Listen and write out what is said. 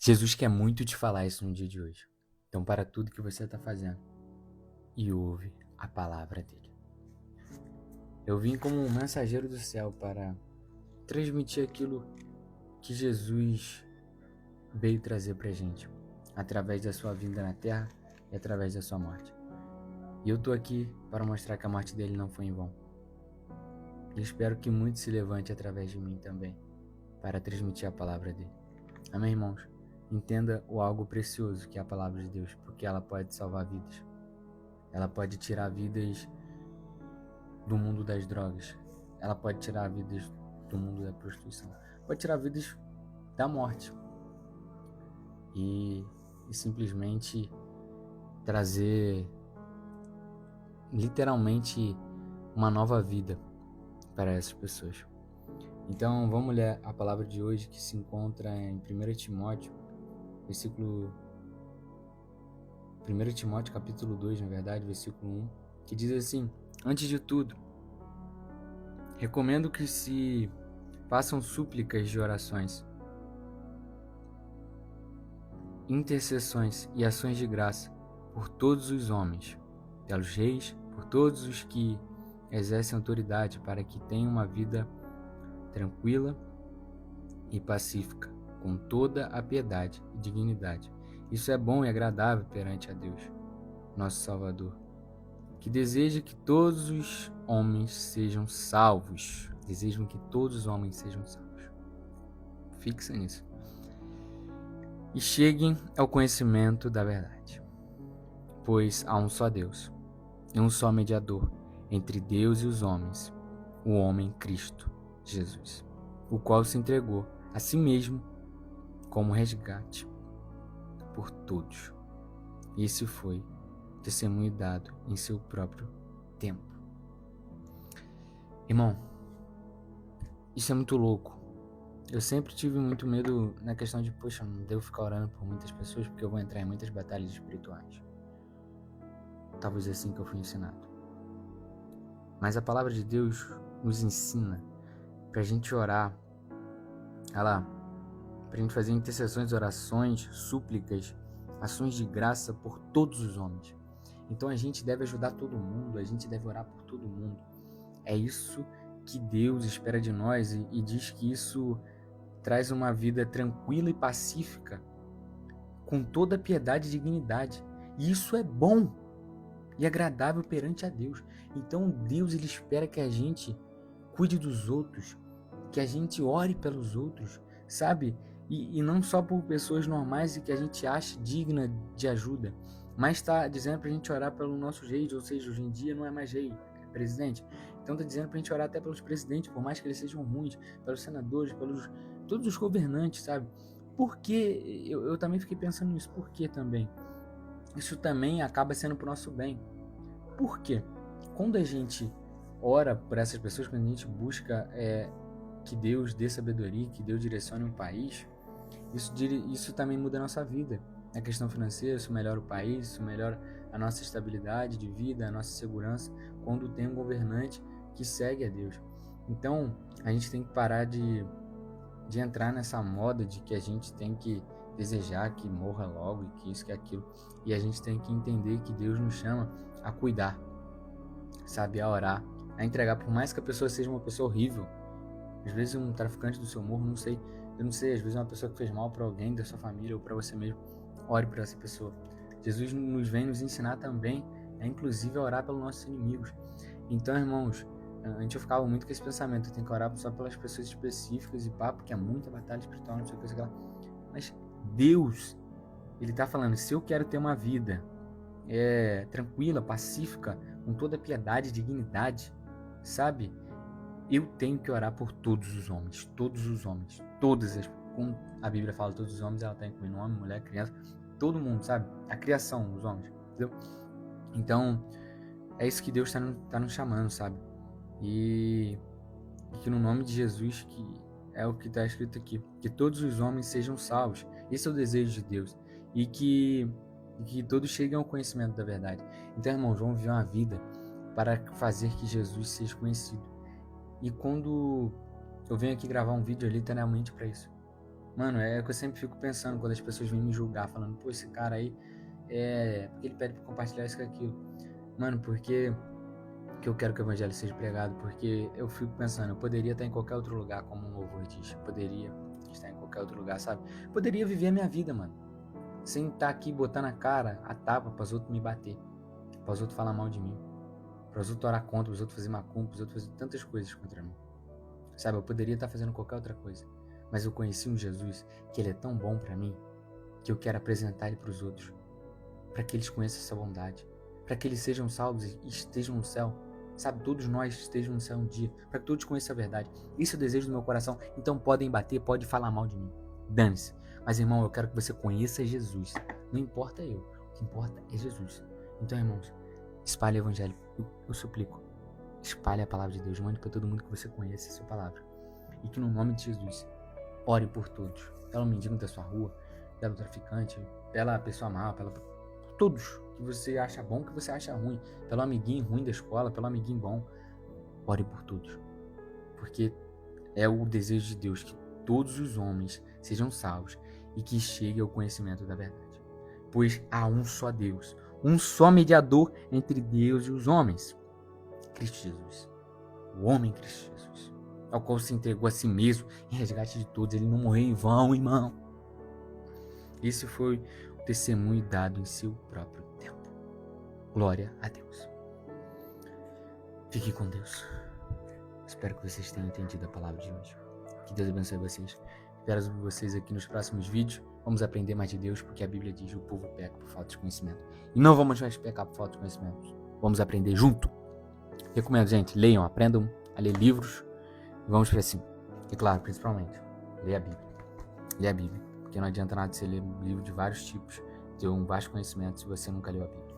Jesus quer muito te falar isso no dia de hoje. Então, para tudo que você está fazendo e ouve a palavra dele. Eu vim como um mensageiro do céu para transmitir aquilo que Jesus veio trazer para a gente, através da sua vinda na terra e através da sua morte. E eu estou aqui para mostrar que a morte dele não foi em vão. E espero que muito se levante através de mim também, para transmitir a palavra dele. Amém, irmãos? Entenda o algo precioso que é a palavra de Deus, porque ela pode salvar vidas. Ela pode tirar vidas do mundo das drogas. Ela pode tirar vidas do mundo da prostituição. Pode tirar vidas da morte. E simplesmente trazer literalmente uma nova vida para essas pessoas. Então vamos ler a palavra de hoje, que se encontra em 1 Timóteo, versículo 1 Timóteo capítulo 2, na verdade, versículo 1, que diz assim: antes de tudo, recomendo que se façam súplicas de orações, intercessões e ações de graça por todos os homens, pelos reis, por todos os que exercem autoridade, para que tenham uma vida tranquila e pacífica, com toda a piedade e dignidade. Isso é bom e agradável perante a Deus, nosso Salvador, que deseja que todos os homens sejam salvos. Desejam que todos os homens sejam salvos. Fixa nisso. E cheguem ao conhecimento da verdade. Pois há um só Deus, e um só mediador entre Deus e os homens, o homem Cristo Jesus, o qual se entregou a si mesmo como resgate por todos. Esse foi testemunho dado em seu próprio tempo. Irmão, isso é muito louco. Eu sempre tive muito medo na questão de, poxa, não devo ficar orando por muitas pessoas porque eu vou entrar em muitas batalhas espirituais. Talvez assim que eu fui ensinado. Mas a palavra de Deus nos ensina pra gente orar, pra gente fazer intercessões, orações, súplicas, ações de graça por todos os homens. Então a gente deve ajudar todo mundo, a gente deve orar por todo mundo. É isso que Deus espera de nós e diz que isso traz uma vida tranquila e pacífica, com toda piedade e dignidade. E isso é bom e agradável perante a Deus. Então Deus, ele espera que a gente cuide dos outros, que a gente ore pelos outros, sabe? E não só por pessoas normais e que a gente ache digna de ajuda, mas está dizendo pra gente orar pelo nosso rei, ou seja, hoje em dia não é mais rei, é presidente. Então está dizendo pra gente orar até pelos presidentes, por mais que eles sejam ruins, pelos senadores, pelos todos os governantes, sabe? Porque eu também fiquei pensando nisso, por que também? Isso também acaba sendo pro nosso bem. Por quê? Quando a gente ora por essas pessoas, quando a gente busca que Deus dê sabedoria, que Deus direcione um país, isso também muda a nossa vida. A questão financeira, isso melhora o país, isso melhora a nossa estabilidade de vida, a nossa segurança, quando tem um governante que segue a Deus. Então, a gente tem que parar de entrar nessa moda de que a gente tem que desejar que morra logo e que isso, que aquilo. E a gente tem que entender que Deus nos chama a cuidar, sabe, a orar, a entregar, por mais que a pessoa seja uma pessoa horrível. Às vezes um traficante do seu morro, eu não sei, às vezes uma pessoa que fez mal para alguém da sua família ou para você mesmo, ore por essa pessoa. Jesus nos vem nos ensinar também, inclusive a orar pelos nossos inimigos. Então, irmãos, antes eu ficava muito com esse pensamento, eu tenho que orar só pelas pessoas específicas e pá, porque é muita batalha espiritual, não sei o que, sei lá. Mas Deus, ele tá falando, se eu quero ter uma vida tranquila, pacífica, com toda piedade e dignidade, sabe? Eu tenho que orar por todos os homens, como a Bíblia fala, todos os homens, ela tá incluindo homem, mulher, criança, todo mundo, sabe? A criação, os homens, entendeu? Então, é isso que Deus tá nos chamando, sabe? E que no nome de Jesus, que é o que está escrito aqui, que todos os homens sejam salvos. Esse é o desejo de Deus. E que todos cheguem ao conhecimento da verdade. Então, irmãos, vamos viver uma vida para fazer que Jesus seja conhecido. E quando eu venho aqui gravar um vídeo, é literalmente para isso. Mano, é o que eu sempre fico pensando quando as pessoas vêm me julgar, falando, pô, esse cara aí, porque ele pede pra compartilhar isso com aquilo. Mano, porque que eu quero que o evangelho seja pregado, porque eu fico pensando, eu poderia estar em qualquer outro lugar, como um louvor diz, eu poderia estar em qualquer outro lugar, sabe? Eu poderia viver a minha vida, mano, sem estar aqui botando a cara, a tapa, para os outros me bater, para os outros falar mal de mim, para os outros orar contra, para os outros fazer macumba, para os outros fazer tantas coisas contra mim, sabe? Eu poderia estar fazendo qualquer outra coisa, mas eu conheci um Jesus que ele é tão bom para mim, que eu quero apresentar ele para os outros, para que eles conheçam essa bondade, para que eles sejam salvos e estejam no céu. Sabe, todos nós estejam no céu um dia, para que todos conheçam a verdade. Isso é o desejo do meu coração. Então podem bater, pode falar mal de mim. Dane-se. Mas, irmão, eu quero que você conheça Jesus. Não importa eu. O que importa é Jesus. Então, irmãos, espalhe o evangelho. Eu suplico. Espalhe a palavra de Deus. Mande para todo mundo que você conheça essa palavra. E que no nome de Jesus, ore por todos. Pelo mendigo da sua rua, pelo traficante, pela pessoa má, por todos que você acha bom, que você acha ruim, pelo amiguinho ruim da escola, pelo amiguinho bom. Ore por todos, porque é o desejo de Deus que todos os homens sejam salvos e que cheguem ao conhecimento da verdade. Pois há um só Deus, um só mediador entre Deus e os homens, Cristo Jesus, o homem Cristo Jesus, ao qual se entregou a si mesmo em resgate de todos. Ele não morreu em vão, irmão. Esse foi o testemunho dado em seu próprio tempo. Glória a Deus. Fique com Deus. Espero que vocês tenham entendido a palavra de hoje. Que Deus abençoe vocês. Espero vocês aqui nos próximos vídeos. Vamos aprender mais de Deus, porque a Bíblia diz que o povo peca por falta de conhecimento. E não vamos mais pecar por falta de conhecimento. Vamos aprender junto. Recomendo, gente, leiam, aprendam a ler livros. E vamos para cima. E claro, principalmente, leia a Bíblia. Leia a Bíblia. Porque não adianta nada você ler um livro de vários tipos, ter um vasto conhecimento se você nunca leu a Bíblia.